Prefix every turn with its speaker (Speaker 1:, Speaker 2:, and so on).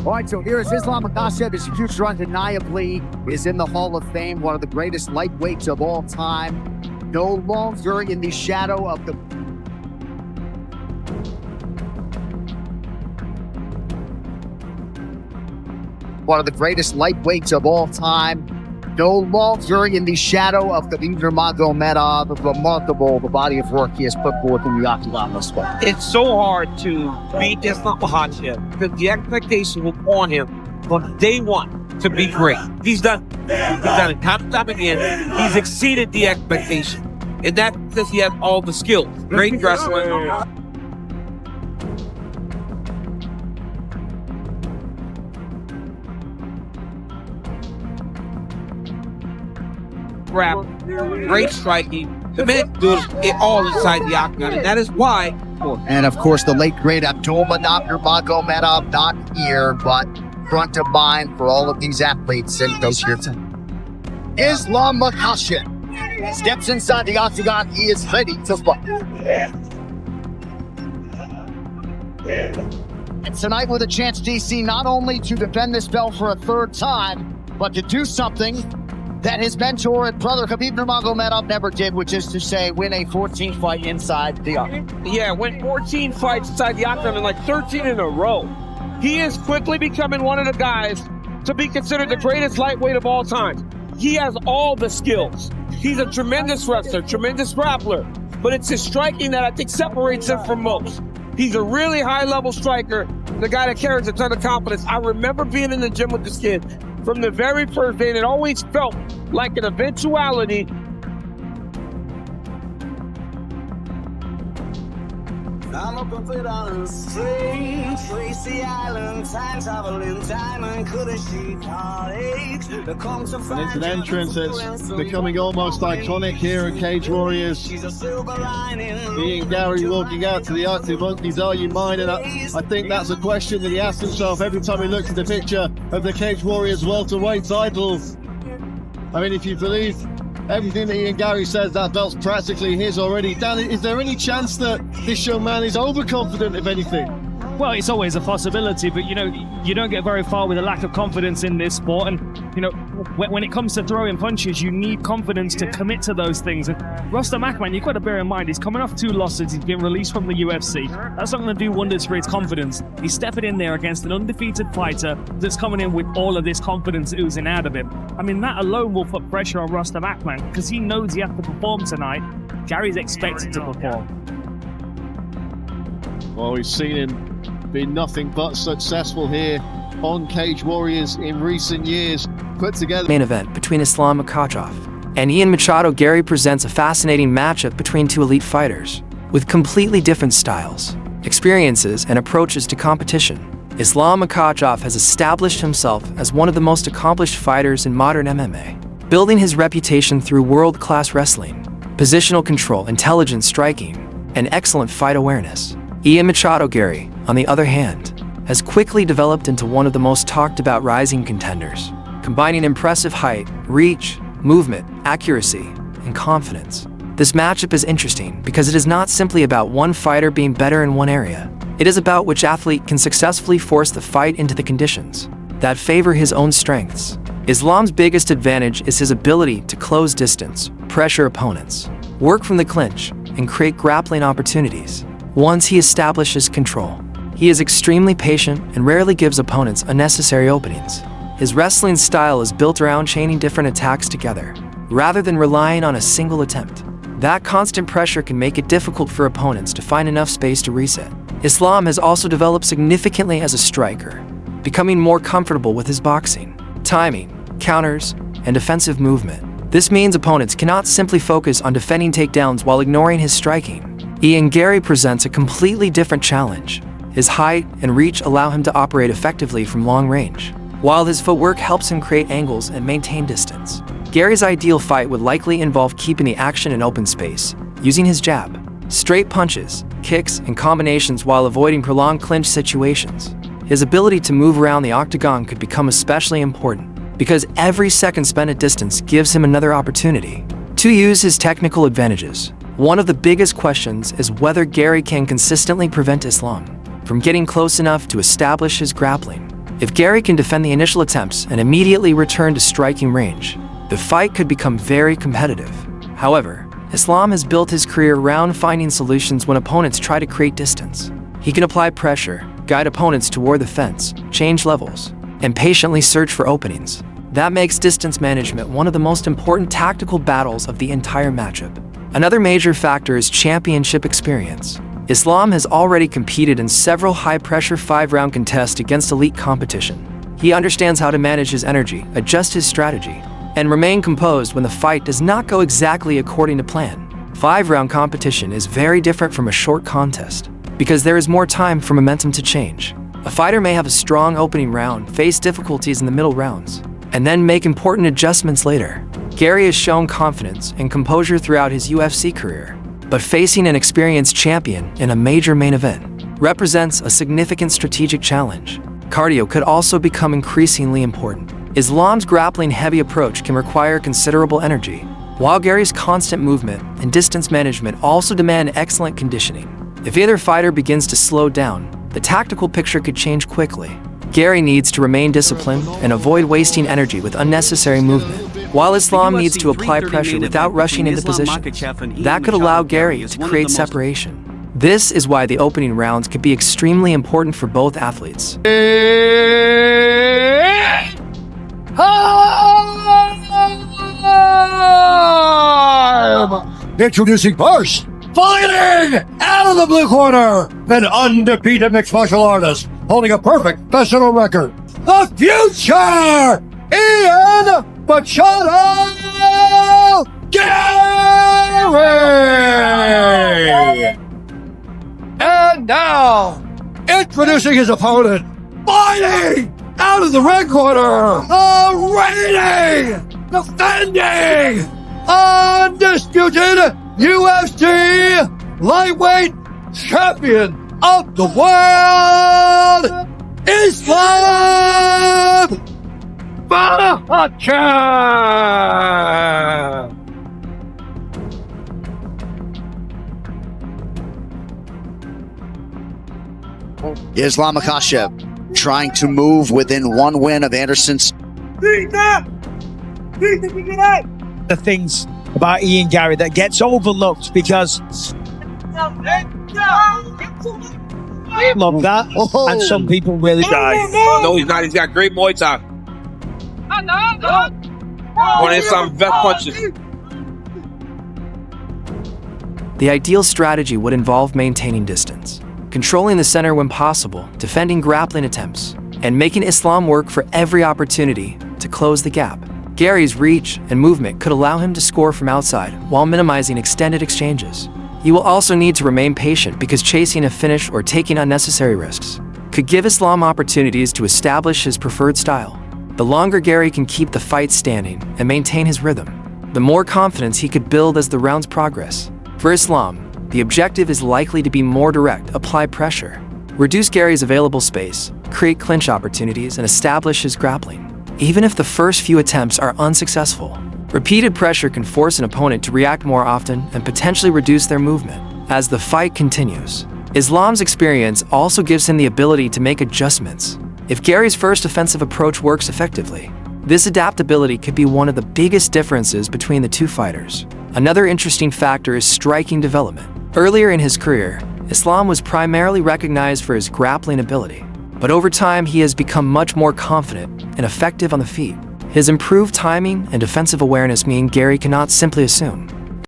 Speaker 1: All right, so here is Islam Makhachev. His future undeniably is in the Hall of Fame, one of the greatest lightweights of all time. No longer in the shadow of the one of the greatest lightweights of all time. No longer in the shadow of the Ian Garry, remarkable the body of work he has put forth in the octagon this way.
Speaker 2: It's so hard to beat Islam Makhachev because the expectation was on him from day one to be great. He's done it time and time again. He's exceeded the expectation. And that's because he has all the skills. Great wrestling. Great striking. The man does it all inside the octagon, and that is why.
Speaker 1: And of course, the late great Nurmagomedov, not here, but front of mind for all of these athletes. And goes here to Islam Makhachev steps inside the octagon. He is ready to fight. And tonight, with a chance, DC, not only to defend this belt for a third time, but to do something that his mentor and brother Khabib Nurmagomedov never did, which is to say win a 14th fight inside the octagon.
Speaker 2: Yeah, win 14 fights inside the octagon and like 13 in a row. He is quickly becoming one of the guys to be considered the greatest lightweight of all time. He has all the skills. He's a tremendous wrestler, tremendous grappler, but it's his striking that I think separates him from most. He's a really high-level striker, the guy that carries a ton of confidence. I remember being in the gym with this kid from the very first day, and it always felt like an eventuality.
Speaker 3: I'm up on it on a string, Tracy Island, time traveling, diamond couldn't she heartache.
Speaker 4: And it's an entrance that's becoming almost iconic here at Cage Warriors. Ian Garry walking out to the Arctic Monkeys, are you mine? And I think that's a question that he asks himself every time he looks at the picture of the Cage Warriors welterweight titles. I mean, if you believe everything that Ian Garry says, that belt's practically his already. Dan, is there any chance that this young man is overconfident, if anything?
Speaker 5: Well, it's always a possibility, but, you know, you don't get very far with a lack of confidence in this sport. And, you know, when it comes to throwing punches, you need confidence to commit to those things. And Rustam Akman, you've got to bear in mind, he's coming off 2 losses. He's been released from the UFC. That's not going to do wonders for his confidence. He's stepping in there against an undefeated fighter that's coming in with all of this confidence oozing out of him. I mean, that alone will put pressure on Rustam Akman because he knows he has to perform tonight. Gary's expected to perform.
Speaker 4: Well, we've seen him be nothing but successful here on Cage Warriors in recent years. Put together
Speaker 6: main event between Islam Makhachev and Ian Machado. Garry presents a fascinating matchup between 2 elite fighters with completely different styles, experiences, and approaches to competition. Islam Makhachev has established himself as one of the most accomplished fighters in modern MMA, building his reputation through world-class wrestling, positional control, intelligent striking, and excellent fight awareness. Ian Machado Garry, on the other hand, has quickly developed into one of the most talked about rising contenders, combining impressive height, reach, movement, accuracy, and confidence. This matchup is interesting because it is not simply about one fighter being better in one area. It is about which athlete can successfully force the fight into the conditions that favor his own strengths. Islam's biggest advantage is his ability to close distance, pressure opponents, work from the clinch, and create grappling opportunities. Once he establishes control, he is extremely patient and rarely gives opponents unnecessary openings. His wrestling style is built around chaining different attacks together, rather than relying on a single attempt. That constant pressure can make it difficult for opponents to find enough space to reset. Islam has also developed significantly as a striker, becoming more comfortable with his boxing, timing, counters, and defensive movement. This means opponents cannot simply focus on defending takedowns while ignoring his striking. Ian Garry presents a completely different challenge. His height and reach allow him to operate effectively from long range, while his footwork helps him create angles and maintain distance. Gary's ideal fight would likely involve keeping the action in open space, using his jab, straight punches, kicks, and combinations while avoiding prolonged clinch situations. His ability to move around the octagon could become especially important, because every second spent at distance gives him another opportunity to use his technical advantages. One of the biggest questions is whether Garry can consistently prevent Islam from getting close enough to establish his grappling If Garry can defend the initial attempts and immediately return to striking range, the fight could become very competitive. However, Islam has built his career around finding solutions when opponents try to create distance. He can apply pressure, guide opponents toward the fence, change levels, and patiently search for openings. That makes distance management one of the most important tactical battles of the entire matchup. Another major factor is championship experience. Islam has already competed in several high-pressure 5-round contests against elite competition. He understands how to manage his energy, adjust his strategy, and remain composed when the fight does not go exactly according to plan. 5-round competition is very different from a short contest, because there is more time for momentum to change. A fighter may have a strong opening round, face difficulties in the middle rounds, and then make important adjustments later. Garry has shown confidence and composure throughout his UFC career, but facing an experienced champion in a major main event represents a significant strategic challenge. Cardio could also become increasingly important. Islam's grappling-heavy approach can require considerable energy, while Garry's constant movement and distance management also demand excellent conditioning. If either fighter begins to slow down, the tactical picture could change quickly. Garry needs to remain disciplined and avoid wasting energy with unnecessary movement, while Islam needs to apply pressure without rushing into position. That could allow Garry to create separation. This is why the opening rounds could be extremely important for both athletes.
Speaker 1: Introducing first, fighting out of the blue corner, an undefeated mixed martial artist holding a perfect professional record, the future Ian Machado Garry! And now, introducing his opponent, fighting out of the red corner, the reigning, defending, undisputed UFC Lightweight Champion of the world, Islam Makhachev! Islam Makhachev trying to move within one win of Anderson's.
Speaker 7: The things about Ian Garry that gets overlooked because love that, and some people really die.
Speaker 2: No, he's not. He's got great Muay Thai. One of Islam's best punches.
Speaker 6: The ideal strategy would involve maintaining distance, controlling the center when possible, defending grappling attempts, and making Islam work for every opportunity to close the gap. Garry's reach and movement could allow him to score from outside while minimizing extended exchanges. He will also need to remain patient because chasing a finish or taking unnecessary risks could give Islam opportunities to establish his preferred style. The longer Garry can keep the fight standing and maintain his rhythm, the more confidence he could build as the rounds progress. For Islam, the objective is likely to be more direct, apply pressure, reduce Garry's available space, create clinch opportunities, and establish his grappling. Even if the first few attempts are unsuccessful, repeated pressure can force an opponent to react more often and potentially reduce their movement. As the fight continues, Islam's experience also gives him the ability to make adjustments. If Garry's first offensive approach works effectively, this adaptability could be one of the biggest differences between the two fighters. Another interesting factor is striking development. Earlier in his career, Islam was primarily recognized for his grappling ability, but over time he has become much more confident and effective on the feet. His improved timing and defensive awareness mean Garry cannot simply assume